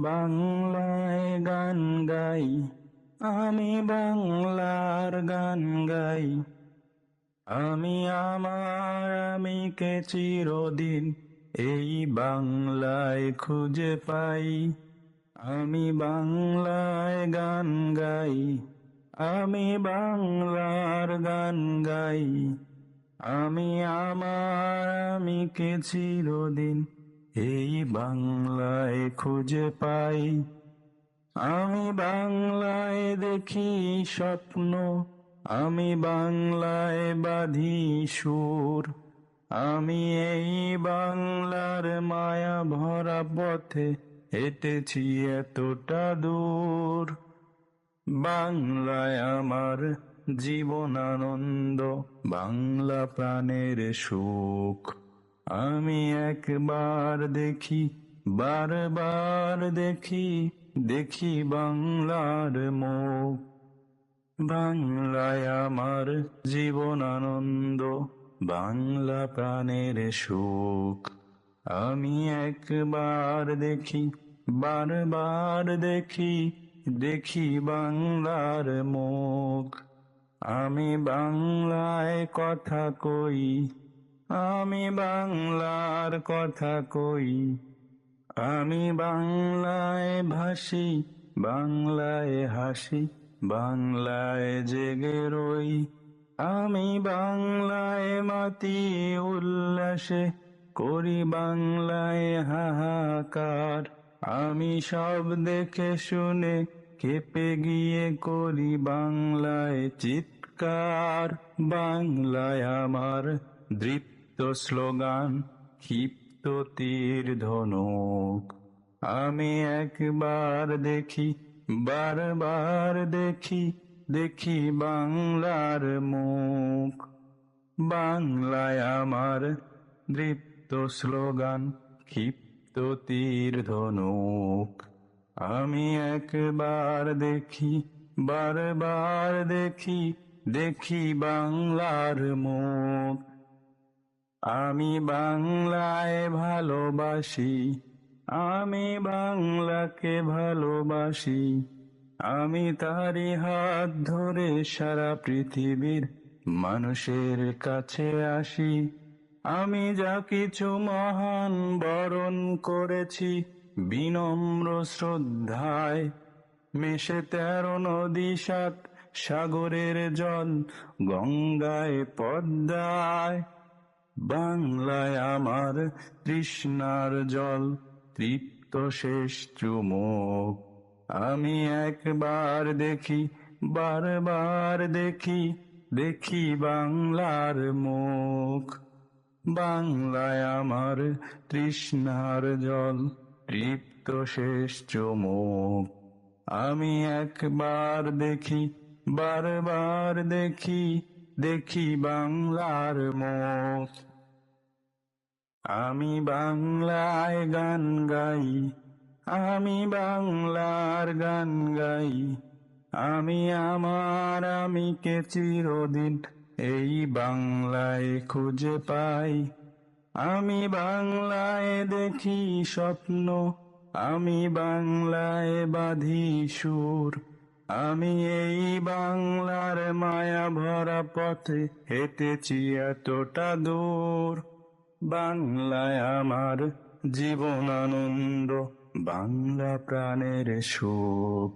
বাংলায় গান গাই, আমি বাংলার গান গাই। আমি আমার আমিকে চিরদিন এই বাংলায় খুঁজে পাই। আমি বাংলায় গান গাই, আমি বাংলার গান গাই। আমি আমার আমিকে চিরদিন এই বাংলায় খুঁজে পাই। আমি বাংলায় দেখি স্বপ্ন, আমি বাংলায় বাঁধি সুর। আমি এই বাংলার মায়া ভরা পথে হেঁটেছি এতটা দূর। বাংলায় আমার জীবন আনন্দ, বাংলা প্রাণের সুখ। আমি একবার দেখি, বারবার দেখি, দেখি বাংলার মুখ। বাংলায় আমার জীবন আনন্দ, বাংলা প্রাণের সুখ। আমি একবার দেখি, বারবার দেখি, দেখি বাংলার মুখ। আমি বাংলায় কথা কই, আমি বাংলার কথা কই। আমি বাংলায় ভাসি, বাংলায় হাসি, বাংলায় জেগে রই। আমি বাংলায় মাতি উল্লাসে, করি বাংলায় হাহাকার। আমি সব দেখে শুনে কেঁপে গিয়ে করি বাংলায় চিৎকার। বাংলায় আমার দৃপ্ত স্লোগান, ক্ষিপ্ত তীর ধনুক। আমি একবার দেখি, বারবার দেখি, দেখি বাংলার মুখ। বাংলায় আমার দৃপ্ত স্লোগান, ক্ষিপ্ত তীর ধনুক। আমি একবার দেখি, বারবার দেখি, দেখি বাংলার মুখ। আমি বাংলায় ভালোবাসি, আমি বাংলাকে ভালোবাসি। আমি তারি হাত ধরে সারা পৃথিবীর মানুষের কাছে আসি। আমি যা কিছু মহান বরণ করেছি বিনম্র শ্রদ্ধায়। মেশে 13 নদী 7 সাগরের জল, গঙ্গায় পদ্মায়। বাংলায় আমার তৃষ্ণার জল, তৃপ্ত শেষ চুমুক। আমি একবার দেখি, বারবার দেখি, দেখি বাংলার মুখ। বাংলায় আমার তৃষ্ণার জল, তৃপ্ত শেষ চুমুক। আমি একবার দেখি, বারবার দেখি, দেখি বাংলার মুখ। আমি বাংলায় গান গাই, আমি বাংলার গান গাই। আমি আমার আমিকে চিরদিন এই বাংলায় খুঁজে পাই। আমি বাংলায় দেখি স্বপ্ন, আমি বাংলায় বাঁধি সুর। আমি এই বাংলার মায়া ভরা পথে হেঁটেছি এতটা দূর। বাংলায় আমার জীবন আনন্দ, বাংলা প্রাণের সুখ।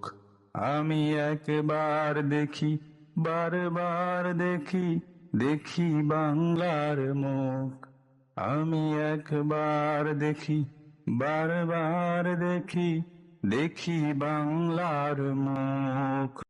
আমি একবার দেখি, বারবার দেখি, দেখি বাংলার মুখ। আমি একবার দেখি, বারবার দেখি, দেখি বাংলার মুখ।